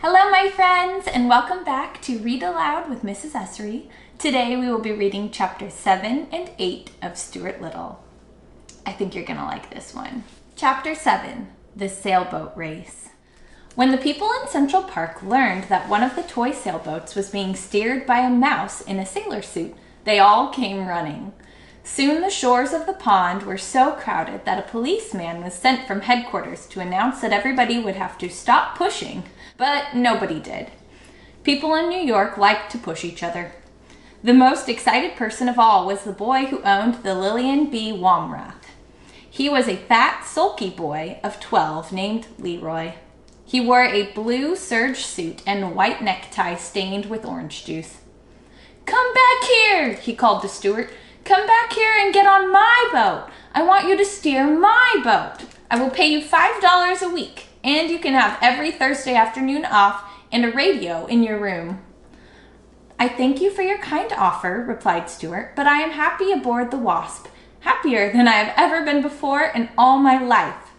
Hello my friends, and welcome back to Read Aloud with Mrs. Ussery. Today we will be reading chapters 7 and 8 of Stuart Little. I think you're gonna like this one. Chapter 7, The Sailboat Race. When the people in Central Park learned that one of the toy sailboats was being steered by a mouse in a sailor suit, they all came running. Soon the shores of the pond were so crowded that a policeman was sent from headquarters to announce that everybody would have to stop pushing, but nobody did. People in New York liked to push each other. The most excited person of all was the boy who owned the Lillian B. Womrath. He was a fat, sulky boy of 12 named Leroy. He wore a blue serge suit and a white necktie stained with orange juice. "Come back here," he called to Stuart. "Come back here and get on my boat. I want you to steer my boat. I will pay you $5 a week, and you can have every Thursday afternoon off and a radio in your room." "I thank you for your kind offer," replied Stuart, "but I am happy aboard the Wasp, happier than I have ever been before in all my life."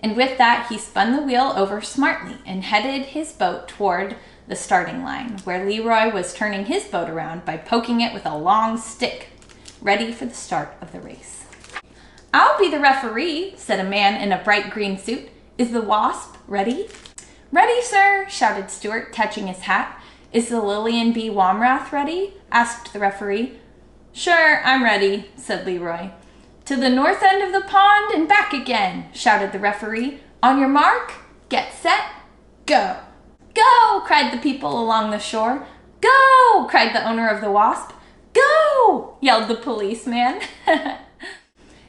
And with that, he spun the wheel over smartly and headed his boat toward the starting line, where Leroy was turning his boat around by poking it with a long stick, ready for the start of the race. "I'll be the referee," said a man in a bright green suit. "Is the Wasp ready?" "Ready, sir," shouted Stuart, touching his hat. "Is the Lillian B. Womrath ready?" asked the referee. "Sure, I'm ready," said Leroy. "To the north end of the pond and back again," shouted the referee. "On your mark, get set, go." "Go!" cried the people along the shore. "Go!" cried the owner of the Wasp. "Go!" yelled the policeman.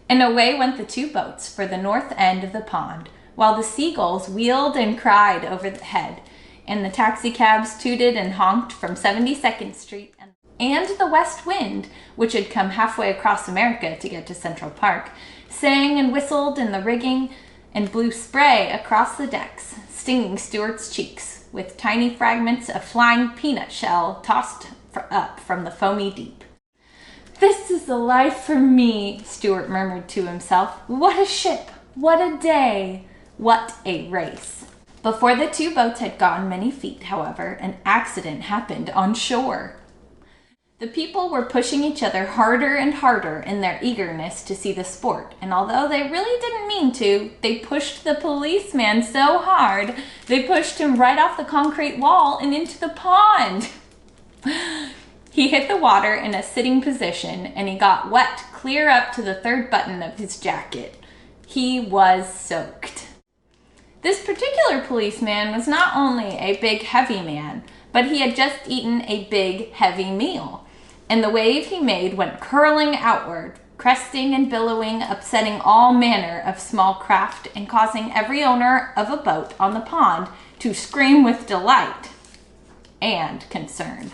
And away went the two boats for the north end of the pond, while the seagulls wheeled and cried overhead, and the taxicabs tooted and honked from 72nd Street, and the west wind, which had come halfway across America to get to Central Park, sang and whistled in the rigging and blew spray across the decks, stinging Stuart's cheeks, with tiny fragments of flying peanut shell tossed up from the foamy deep. "This is the life for me," Stuart murmured to himself. "What a ship! What a day! What a race!" Before the two boats had gone many feet, however, an accident happened on shore. The people were pushing each other harder and harder in their eagerness to see the sport, and although they really didn't mean to, they pushed the policeman so hard, they pushed him right off the concrete wall and into the pond. He hit the water in a sitting position, and he got wet clear up to the third button of his jacket. He was soaked. This particular policeman was not only a big, heavy man, but he had just eaten a big, heavy meal, and the wave he made went curling outward, cresting and billowing, upsetting all manner of small craft and causing every owner of a boat on the pond to scream with delight and concern.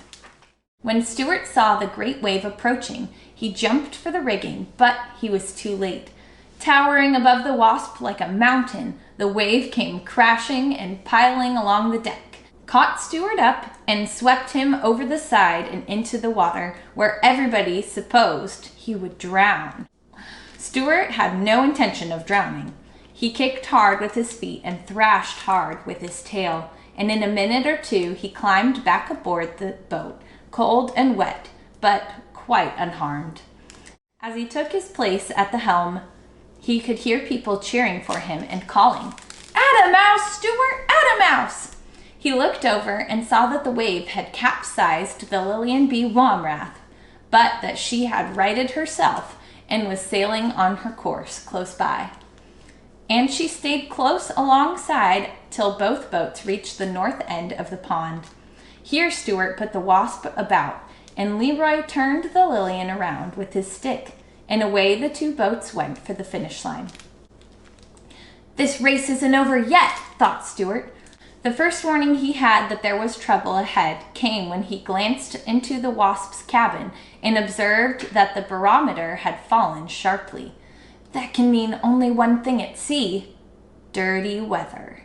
When Stuart saw the great wave approaching, he jumped for the rigging, but he was too late. Towering above the Wasp like a mountain, the wave came crashing and piling along the deck, caught Stuart up, and swept him over the side and into the water, where everybody supposed he would drown. Stuart had no intention of drowning. He kicked hard with his feet and thrashed hard with his tail, and in a minute or two he climbed back aboard the boat, cold and wet, but quite unharmed. As he took his place at the helm, he could hear people cheering for him and calling, "Add a mouse, Stuart! Add a mouse!" He looked over and saw that the wave had capsized the Lillian B. Womrath, but that she had righted herself and was sailing on her course close by. And she stayed close alongside till both boats reached the north end of the pond. Here Stuart put the Wasp about, and Leroy turned the Lillian around with his stick, and away the two boats went for the finish line. "This race isn't over yet," thought Stuart. The first warning he had that there was trouble ahead came when he glanced into the Wasp's cabin and observed that the barometer had fallen sharply. That can mean only one thing at sea: dirty weather.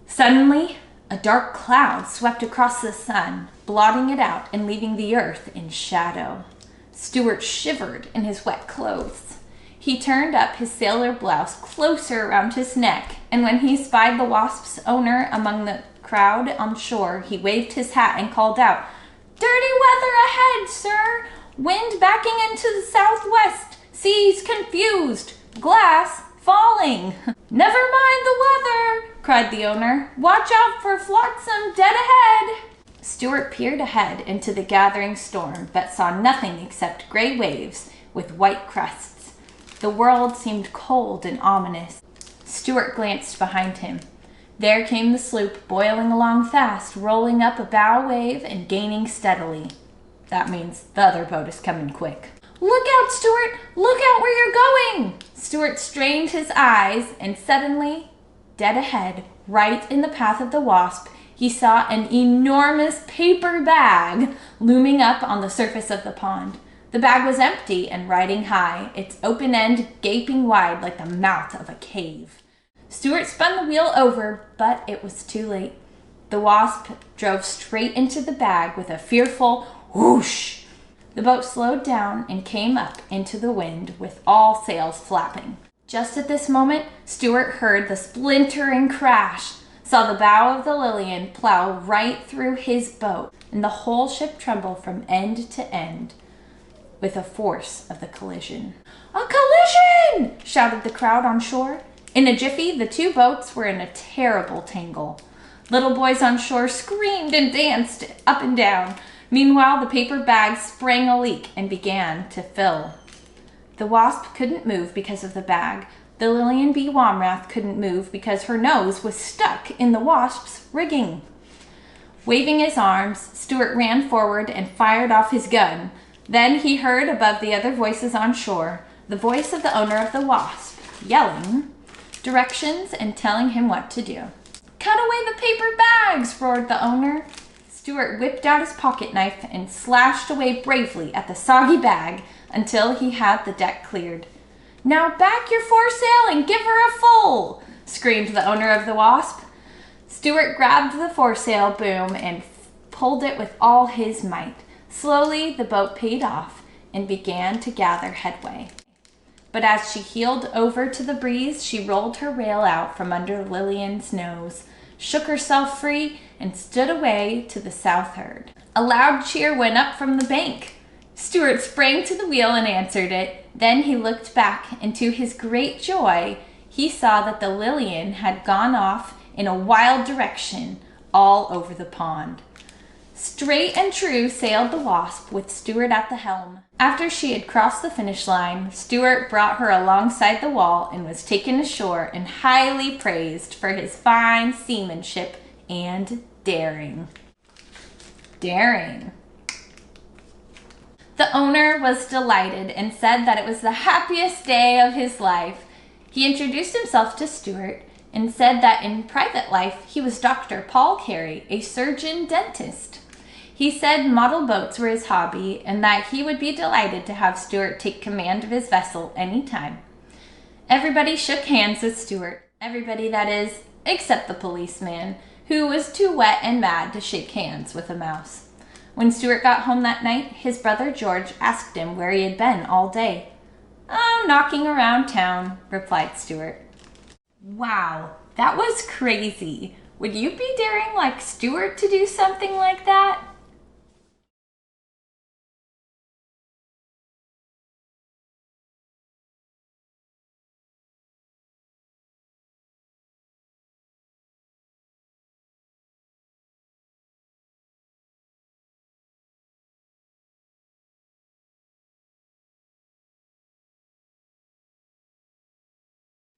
Suddenly, a dark cloud swept across the sun, blotting it out and leaving the earth in shadow. Stuart shivered in his wet clothes. He turned up his sailor blouse closer around his neck, and when he spied the Wasp's owner among the crowd on shore, he waved his hat and called out, "Dirty weather ahead, sir! Wind backing into the southwest! Seas confused! Glass falling!" "Never mind the weather!" cried the owner. "Watch out for flotsam dead ahead!" Stuart peered ahead into the gathering storm, but saw nothing except gray waves with white crests. The world seemed cold and ominous. Stuart glanced behind him. There came the sloop, boiling along fast, rolling up a bow wave and gaining steadily. That means the other boat is coming quick. "Look out, Stuart! Look out where you're going!" Stuart strained his eyes, and suddenly, dead ahead, right in the path of the Wasp, he saw an enormous paper bag looming up on the surface of the pond. The bag was empty and riding high, its open end gaping wide like the mouth of a cave. Stuart spun the wheel over, but it was too late. The Wasp drove straight into the bag with a fearful whoosh. The boat slowed down and came up into the wind with all sails flapping. Just at this moment, Stuart heard the splintering crash, saw the bow of the Lillian plow right through his boat, and the whole ship tremble from end to end with the force of the collision. "A collision!" shouted the crowd on shore. In a jiffy, the two boats were in a terrible tangle. Little boys on shore screamed and danced up and down. Meanwhile, the paper bag sprang a leak and began to fill. The Wasp couldn't move because of the bag. The Lillian B. Womrath couldn't move because her nose was stuck in the Wasp's rigging. Waving his arms, Stuart ran forward and fired off his gun. Then he heard above the other voices on shore the voice of the owner of the Wasp, yelling directions and telling him what to do. "Cut away the paper bags!" roared the owner. Stuart whipped out his pocket knife and slashed away bravely at the soggy bag until he had the deck cleared. "Now back your foresail and give her a full!" screamed the owner of the Wasp. Stuart grabbed the foresail boom and pulled it with all his might. Slowly, the boat paid off and began to gather headway. But as she heeled over to the breeze, she rolled her rail out from under Lillian's nose, shook herself free, and stood away to the southward. A loud cheer went up from the bank. Stuart sprang to the wheel and answered it. Then he looked back, and to his great joy, he saw that the Lillian had gone off in a wild direction all over the pond. Straight and true sailed the Wasp with Stuart at the helm. After she had crossed the finish line, Stuart brought her alongside the wall and was taken ashore and highly praised for his fine seamanship and daring. The owner was delighted and said that it was the happiest day of his life. He introduced himself to Stuart and said that in private life he was Dr. Paul Carey, a surgeon-dentist. He said model boats were his hobby and that he would be delighted to have Stuart take command of his vessel anytime. Everybody shook hands with Stuart. Everybody, that is, except the policeman, who was too wet and mad to shake hands with a mouse. When Stuart got home that night, his brother George asked him where he had been all day. "Oh, knocking around town," replied Stuart. Wow, that was crazy. Would you be daring like Stuart to do something like that?